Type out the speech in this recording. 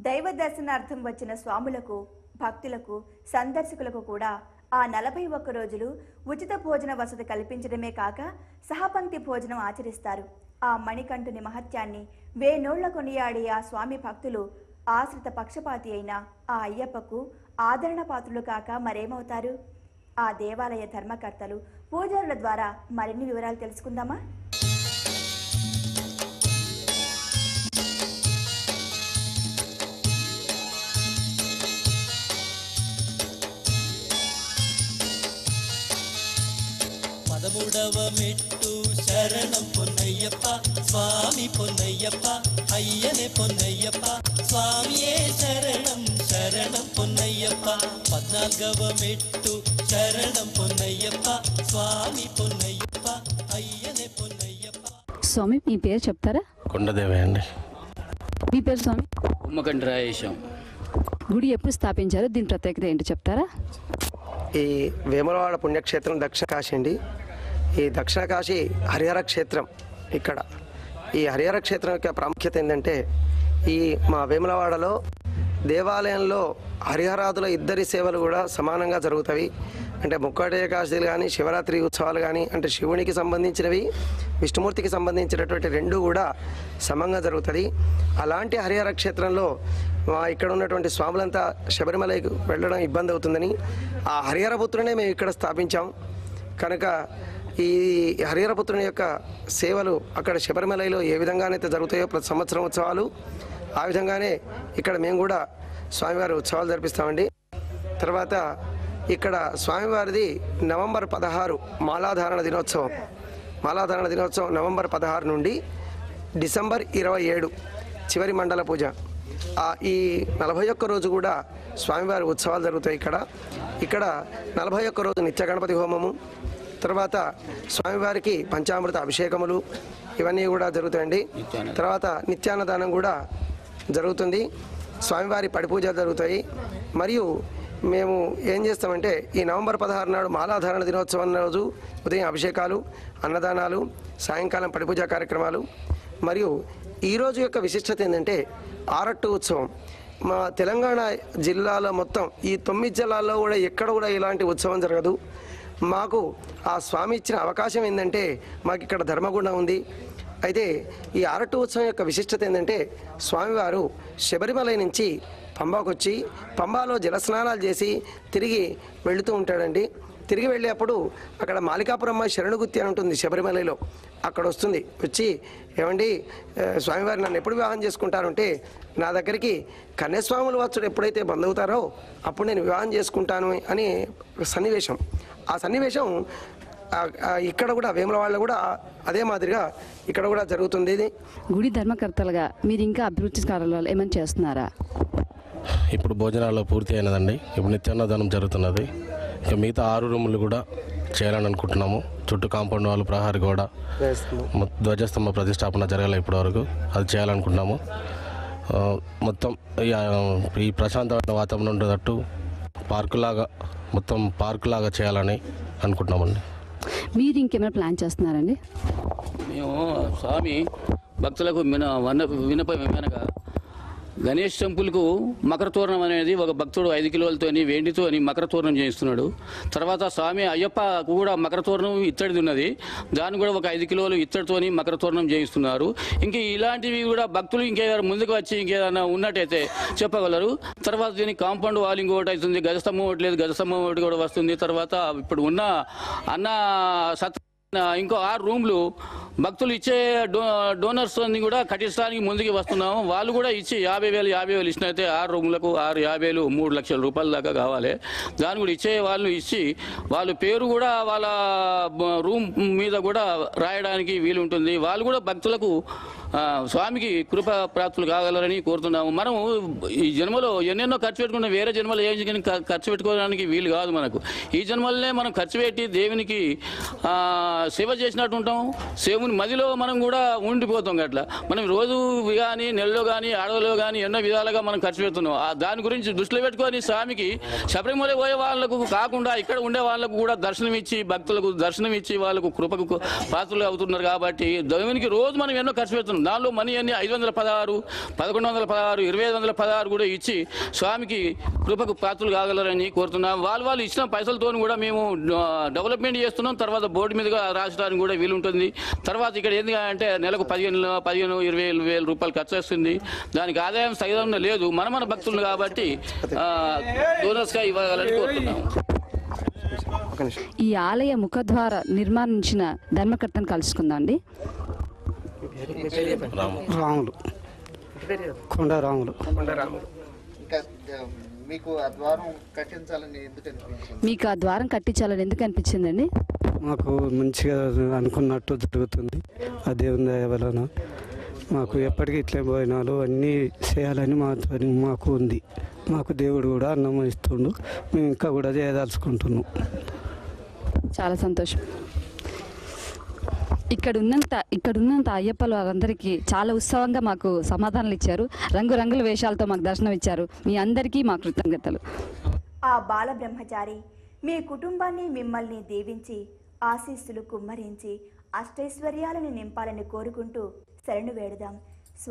దైవ దర్శనార్థం వచ్చిన స్వాములకు, భక్తులకు, సందర్శకులకు కూడా ఆ 41 రోజులు ఉచిత భోజన వసతి కల్పించడమే కాక సహపంక్తి భోజనం ఆచరిస్తారు. ఆ మణికంఠుని మహత్యాన్ని వేనోళ్ల కొనియాడే ఆ స్వామి భక్తులు ఆశ్రిత పక్షపాతి అయిన ఆ అయ్యప్పకు ఆదరణ పాత్రులు కాక మరేమవుతారు? ఆ దేవాలయ ధర్మకర్తలు, పూజారుల ద్వారా మరిన్ని వివరాలు తెలుసుకుందామా? పదమూడవ మెట్టు శరణం పొన్నయ్యప్ప, స్వామి పొన్నయ్యప్ప, అయ్యనే పొన్నయ్యప్ప, స్వామియే శరణం శరణం పొన్నయ్యప్ప. 14వ మెట్టు శరణం పొన్నయ్యప్ప, స్వామి పొన్నయ్యప్ప, అయ్యనే పొన్నయ్యప్ప. స్వామి మీ పేరు చెప్తారా? కొండదేవి అండి. మీ పేరు స్వామి? ఉమ్మకంటి రాయేశం. గుడి ఎప్పుడు స్థాపించారు? దీని ప్రత్యేకత ఏంటి చెప్తారా? ఈ వేములవాడ పుణ్యక్షేత్రం దక్షిణ కాశీ అండి. ఈ దక్షిణ కాశీ హరిహర క్షేత్రం. ఇక్కడ ఈ హరిహర క్షేత్రం యొక్క ప్రాముఖ్యత ఏంటంటే, ఈ మా వేములవాడలో దేవాలయంలో హరిహరాదుల ఇద్దరి సేవలు కూడా సమానంగా జరుగుతాయి. అంటే ముక్కోటి ఏకాదశులు కానీ, శివరాత్రి ఉత్సవాలు కానీ, అంటే శివునికి సంబంధించినవి, విష్ణుమూర్తికి సంబంధించినటువంటి రెండు కూడా సమంగా జరుగుతుంది. అలాంటి హరిహర క్షేత్రంలో ఇక్కడ ఉన్నటువంటి స్వాములంతా శబరిమలకి వెళ్ళడం ఇబ్బంది అవుతుందని ఆ హరిహరపుత్రునే మేము ఇక్కడ స్థాపించాం. కనుక ఈ హరిహరపుత్రుని యొక్క సేవలు అక్కడ శబరిమలలో ఏ విధంగానైతే జరుగుతాయో ప్రతి సంవత్సరం ఉత్సవాలు, ఆ విధంగానే ఇక్కడ మేము కూడా స్వామివారి ఉత్సవాలు జరిపిస్తామండి. తర్వాత ఇక్కడ స్వామివారిది నవంబర్ 16 మాలాధారణ దినోత్సవం. మాలాధారణ దినోత్సవం నవంబర్ 16 నుండి డిసెంబర్ 27 చివరి మండల పూజ. ఈ 41 రోజు కూడా స్వామివారి ఉత్సవాలు జరుగుతాయి. ఇక్కడ 41 రోజు నిత్య గణపతి హోమము, తర్వాత స్వామివారికి పంచామృత అభిషేకములు ఇవన్నీ కూడా జరుగుతాయండి. తర్వాత నిత్యాన్నదానం కూడా జరుగుతుంది. స్వామివారి పడిపూజలు జరుగుతాయి. మరియు మేము ఏం చేస్తామంటే, ఈ నవంబర్ 16 నాడు మాలాధారణ దినోత్సవం రోజు ఉదయం అభిషేకాలు, అన్నదానాలు, సాయంకాలం పడిపూజా కార్యక్రమాలు. మరియు ఈరోజు యొక్క విశిష్టత ఏంటంటే ఆరట్టు ఉత్సవం. మా తెలంగాణ జిల్లాలో మొత్తం ఈ 9 జిల్లాల్లో కూడా ఎక్కడ కూడా ఇలాంటి ఉత్సవం జరగదు. మాకు ఆ స్వామి ఇచ్చిన అవకాశం ఏంటంటే, మాకు ఇక్కడ ధర్మగుండం ఉంది. అయితే ఈ ఆరట్టు ఉత్సవం యొక్క విశిష్టత ఏంటంటే, స్వామివారు శబరిమల నుంచి పంబాకు వచ్చి పంబాలో జలస్నానాలు చేసి తిరిగి వెళుతూ ఉంటాడండి. తిరిగి వెళ్ళేప్పుడు అక్కడ మాలికాపురమ్మ శరణుగుత్తి అని ఉంటుంది శబరిమలలో. అక్కడ వచ్చి ఏమండి స్వామివారు నన్ను ఎప్పుడు వివాహం చేసుకుంటారంటే, నా దగ్గరికి కన్యాస్వాముల వాత్సుడు ఎప్పుడైతే బంధవుతారో అప్పుడు నేను వివాహం చేసుకుంటాను అని సన్నివేశం. ఆ సన్నివేశం ఇక్కడ కూడా వేములవాడలో కూడా అదే మాదిరిగా ఇక్కడ కూడా జరుగుతుంది. ఇది గుడి ధర్మకర్తలుగా మీరు ఇంకా అభివృద్ధి కార్యాలయాలు ఏమైనా చేస్తున్నారా? ఇప్పుడు భోజనాల్లో పూర్తి అయినదండి. ఇప్పుడు నిత్యాన్నదానం జరుగుతున్నది. ఇక మిగతా 6 రూములు కూడా చేయాలని అనుకుంటున్నాము. చుట్టూ కాంపౌండ్ వాళ్ళు, ప్రహారీ గోడ, ధ్వజస్తంభ ప్రతిష్టాపన జరగాలి ఇప్పటి వరకు. అది చేయాలనుకుంటున్నాము. మొత్తం ఈ ప్రశాంతమైన వాతావరణం ఉండేటట్టు పార్కులాగా చేయాలని అనుకుంటున్నామండి. మీరు ఇంకేమైనా ప్లాన్ చేస్తున్నారండి? మేము స్వామి భక్తులకు వినపం ఏమనగా, గణేష్ టెంపుల్కు మకర తోరణం అనేది ఒక భక్తుడు 5 కిలోలతోని వెండితోని మకర తోరణం చేయిస్తున్నాడు. తర్వాత స్వామి అయ్యప్పకు కూడా మకర తోరణం ఇత్తడిది ఉన్నది, దాన్ని కూడా ఒక 5 కిలోలు ఇత్తడితోని మకర తోరణం చేయిస్తున్నారు. ఇంక ఇలాంటివి కూడా భక్తులు ఇంకేదైనా ముందుకు వచ్చి ఇంకేదైనా ఉన్నట్టయితే చెప్పగలరు. తర్వాత దీనికి కాంపౌండ్ వాలింగ్ ఒకటి అవుతుంది, గజస్తంభం ఒకటి లేదు, గజస్తంభం ఒకటి కూడా వస్తుంది. తర్వాత ఇప్పుడు ఉన్న ఇంకో 6 రూమ్లు భక్తులు ఇచ్చే డోనర్స్ అన్ని కూడా కట్టించడానికి ముందుకు వస్తున్నాము. వాళ్ళు కూడా ఇచ్చి 50,000 ఇచ్చినైతే 6 రూములకు 50,000 3 లక్షల రూపాయల దాకా కావాలి. దాన్ని కూడా ఇచ్చే వాళ్ళు ఇచ్చి వాళ్ళ పేరు కూడా వాళ్ళ రూమ్ మీద కూడా రాయడానికి వీలుంటుంది. వాళ్ళు కూడా భక్తులకు స్వామికి కృప ప్రాప్తులు కాగలరని కోరుతున్నాము. మనము ఈ జన్మలో ఎన్నెన్నో ఖర్చు పెట్టుకున్న వేరే జన్మలో ఏం ఖర్చు పెట్టుకోవడానికి వీలు కాదు. మనకు ఈ జన్మలనే మనం ఖర్చు పెట్టి దేవునికి సేవ చేసినట్టు ఉంటాం. సేవుని మదిలో మనం కూడా ఉండిపోతాం. అట్లా మనం రోజు కానీ నెలలో కానీ అడవిలో కానీ ఎన్నో విధాలుగా మనం ఖర్చు పెడుతున్నాం. దాని గురించి దృష్టిలో పెట్టుకొని స్వామికి శబరిమల పోయే వాళ్ళకు కాకుండా ఇక్కడ ఉండే వాళ్ళకు కూడా దర్శనం ఇచ్చి, భక్తులకు దర్శనం ఇచ్చి వాళ్ళకు కృపకు పాత్రలు అవుతున్నారు. కాబట్టి దేవునికి రోజు మనం ఎన్నో ఖర్చు పెడుతున్నాం. దానిలో మనీ అన్ని 516, 1116, 2516 కూడా ఇచ్చి స్వామికి కృపకు పాత్రలు కాగలరని కోరుతున్నాం. వాళ్ళు ఇచ్చిన పైసలతో కూడా మేము డెవలప్మెంట్ చేస్తున్నాం. తర్వాత బోర్డు మీదుగా రాసడానికి కూడా వీలుంటుంది. తర్వాత ఇక్కడ ఏంది అంటే నెలకు 15-20 వేల రూపాయలు ఖర్చు వస్తుంది. దానికి ఆదాయం సహితం లేదు. మన భక్తులు కాబట్టి డోనర్స్గా ఇవ్వగలని కోరుతున్నాం. ఈ ఆలయ ముఖద్వార నిర్మాణించిన ధర్మకర్తను కలుసుకుందాం అండి. రాములు, కొండ రాములు. మీకు ఆ ద్వారం కట్టించాలని ఎందుకు అనిపించిందండి? మాకు మంచిగా అనుకున్నట్టు జరుగుతుంది. ఆ దేవుని దయ వలన మాకు ఎప్పటికీ ఇట్లే భోజనాలు అన్నీ చేయాలని మాకు ఉంది. మాకు దేవుడు కూడా అన్నం ఇస్తుండు. మేము ఇంకా కూడా చేయదలుచుకుంటున్నాం. చాలా సంతోషం. ఇక్కడ ఉన్నంత అయ్యప్పలు వారందరికీ చాలా ఉత్సవంగా మాకు సమాధానాలు ఇచ్చారు. రంగురంగుల వేషాలతో మాకు దర్శనం ఇచ్చారు. మీ అందరికీ మా కృతజ్ఞతలు. ఆ బాలబ్రహ్మచారి మీ కుటుంబాన్ని మిమ్మల్ని దీవించి ఆశీస్సులు కుమ్మరించి అష్టైశ్వర్యాలను నింపాలని కోరుకుంటూ శరణు వేడుదాం.